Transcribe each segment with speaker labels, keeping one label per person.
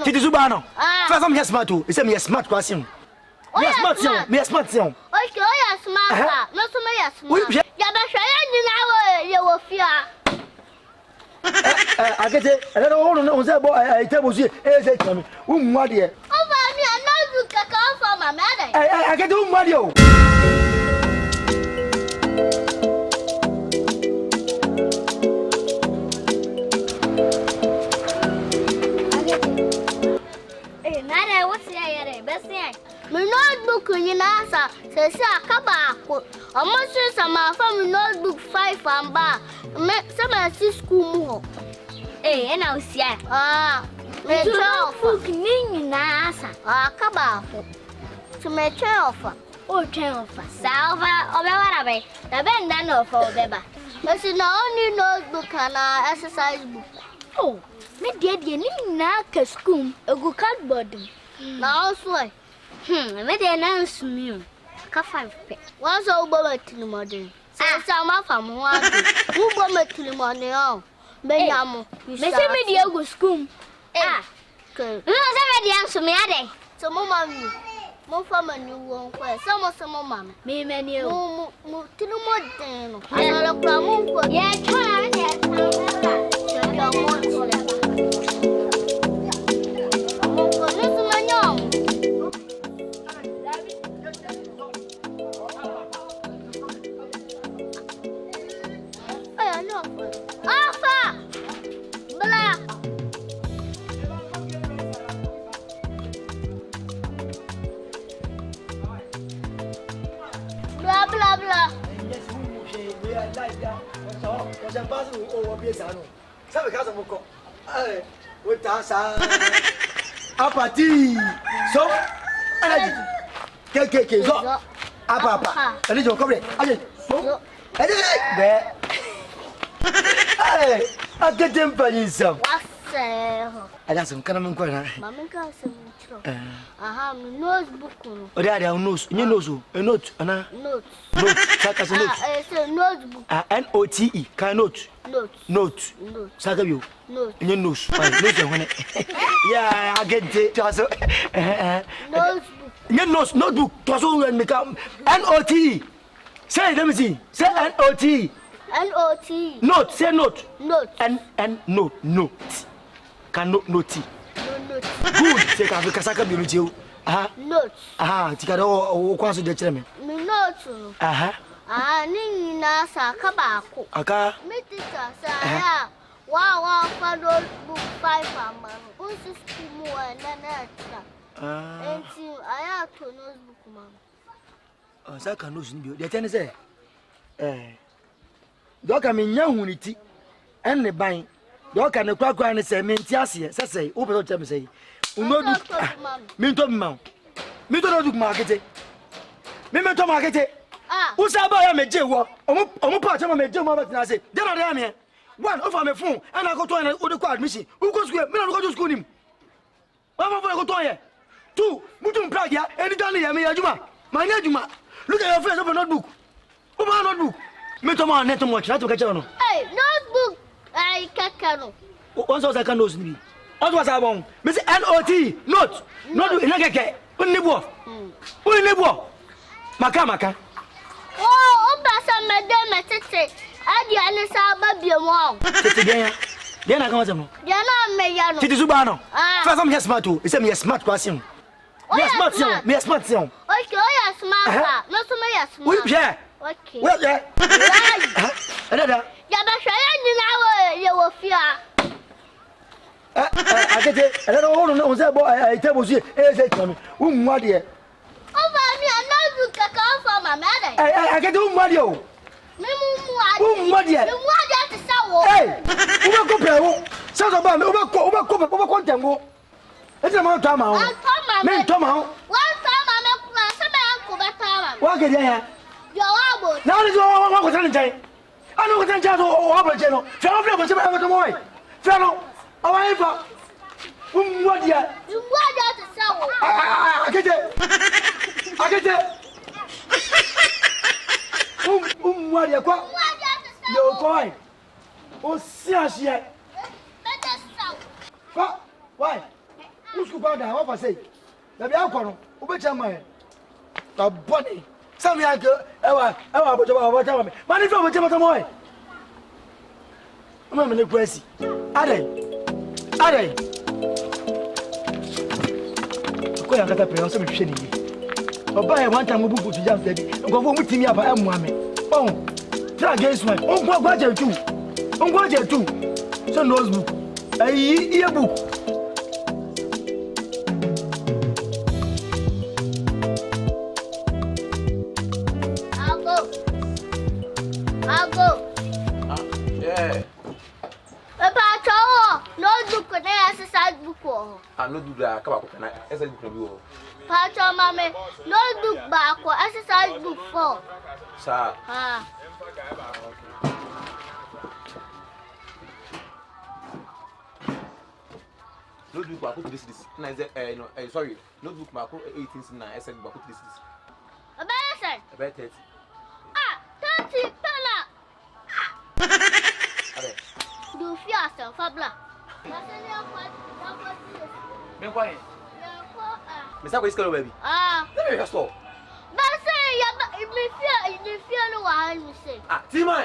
Speaker 1: Titi Subano. First I'm smart too. He said me smart question. Me smart. Okay, oh yeah, smart. No so me smart. Ya ba hwa ya nyina we ye wo fia. Akete, I don't know say boy I table see e say to me. Wo mwa de. O ba mi anazu kaka for my mother. Akete wo mwa de o. My notebook in answer says Kabako. I must say some from notebook 5 and bar. Some see school. And I'll see. Me book ning answer. Kabako. To me chair oh, chair offer. Salva or whatever. The bend done of all the That's the only notebook and exercise book. Oh, me did you need a school, a good cardboard. Now, so. Me dey announce me. Ka 5 pe. Once obo matini modern. Say some from one. Who bo matini money on? Benyamo. Me say me dey go school. Okay. No say me dey answer me ade. So mama mi. Mo fama ni won kwa. Some mama. Me mani o. Mo tini modern no. Ana kwa mo ko. Yeah, try me dey. Ya mo ko. Apati so energy so apa ani jo kobre aje so be Akete mpanyisa waseho ada some kana men kwara mama ka sem tro aha notebook no ori ada nose nye nose a note ana note saka se note say notebook note ka note saka bio nye nose nose hone yeah Akete so notebook nye notebook to so when me ka note say let me see say note N-O-T. Note, say note. Note. Note. Can note. No, good. Say Kasaka Binuju. Note. Tika o kwaso de chere me. Note. Nina sa kabako. Aka. Me teacher say wa for book 5 amano. Unsi school mo na na. Enti aya to notebook mama. Sa kan no sun bi. De tene say doka me nya huniti enne ban doka ne kwakwa ne se me ntiase sese wo be to me sei unodu me to ma du ma Akete me to ma Akete wo sa ba ya meje wo omo pa chama meje mo ba tina se de na de me one over me phone and I go to an wo admission wo go school me na go to school nim wa ma go to ye two mutum plug ya anytime ya me ya juma ma nya juma look at your face open notebook open notebook me to ma net mo chira to ka no hey notebook ai kakano once was I can nose ni what was I bon me say note note ina keke unni bo maka oh o ba sa me de me tete adi ani sa ba bia mo tete den na kan mo den na me ya no tete Subano first I'm smart too he say me smart question me smart sion okay oh yeah smart no so me smart we yeah okay well yeah ada ya ba hwa ya nyina we ye wo fia Akete I don't know say boy I table see e say to me wo mwa de o ba mi anazu kaka for my mother Akete wo mwa de o me wo mwa de te sa wo wo ko pe wo sa so ba me wo ko ntengo e se ma to ma wo me to ma wo to ma me ku se ba ko ba ta ma wa ke de ya yo wa bo na ni wa ko tan jai anu ko tan ja so wa bo je no fe wo fe ko se ba ko to mo we fe no awa ifa umwadia to sawo Akete umwadia kwa yo koi o siasia beta sawo kwa why Who's going down? What I say? Let me out. Who bet your money? The bunny. Some young girl. Ever. Money from the boy. I'm not crazy. Ade. Go and get a prayer. Some shiny. Oba one time we book to jam steady. Go for me about Mwame. Oh, try against one. On go too. So notebook. Book.
Speaker 2: I'll go.
Speaker 3: Yeah.
Speaker 2: Papa, notebook and exercise book.
Speaker 3: I no do that. Come on, can I exercise book?
Speaker 2: Pacho, mommy, notebook back or exercise book for.
Speaker 3: Sir. Notebook back this. Sorry. Notebook back 18 exercise book this.
Speaker 2: A better.
Speaker 3: About 30.
Speaker 2: 30 pella. Do fiesta, Fabla.
Speaker 3: Bem quiet. Miss Aqua is going baby. Let me just stop.
Speaker 2: But say, you fear no one, you say.
Speaker 3: Timai.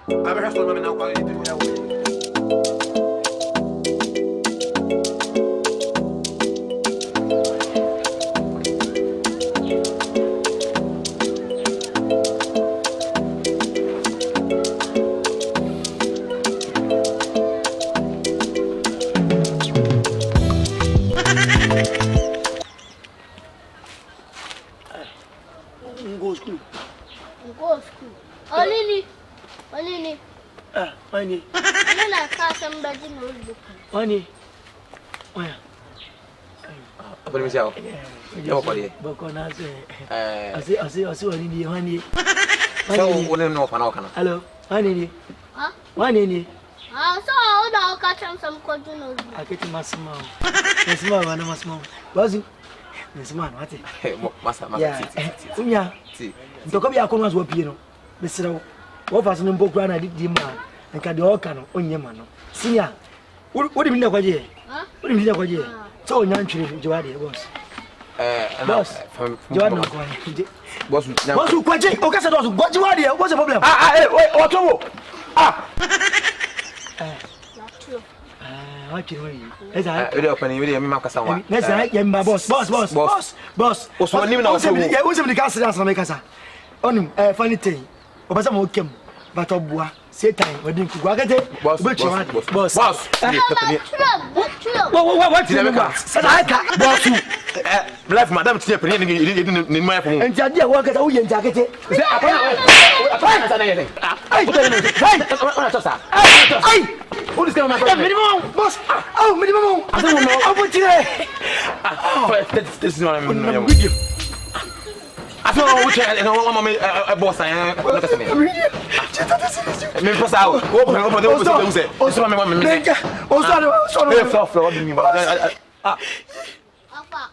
Speaker 3: I'm a restaurant now.
Speaker 2: Go school. Olini.
Speaker 1: Money.
Speaker 2: I can't somebody notebook.
Speaker 1: Money.
Speaker 3: What do you say?
Speaker 1: I see money.
Speaker 3: So, what do you know?
Speaker 1: Hello, money.
Speaker 2: Huh?
Speaker 1: Money.
Speaker 2: So I'll catch some continuous.
Speaker 1: Akete Masma. Masma. Was it? Miss Man, what?
Speaker 3: Massa.
Speaker 1: Yeah. Ntokobi akono aso pie mesrew wo faso no mbokura na di man nka de oka no onyema no sinya wodi mi na kwaje so onya ntwire jiwade boss boss jiwade no kwaje boss kwaje o ka se do jiwade what's the problem
Speaker 3: otowo
Speaker 1: what you mean eza
Speaker 3: we dey open we dey me makasa wa
Speaker 1: eza ya mba boss o so ni na o so me ka serious na me kasa onim funny thing obasa mo kem but obua satan wadin ku Akete boss what you mean boss
Speaker 3: life madam tiye pe ni ma fo
Speaker 1: enti ade e wo Akete wo ye enti Akete
Speaker 3: say apana who is coming my
Speaker 1: minimum boss minimum I don't know
Speaker 3: this is what I mean I don't know which I boss I am. Me pass out. Open.
Speaker 1: Papa,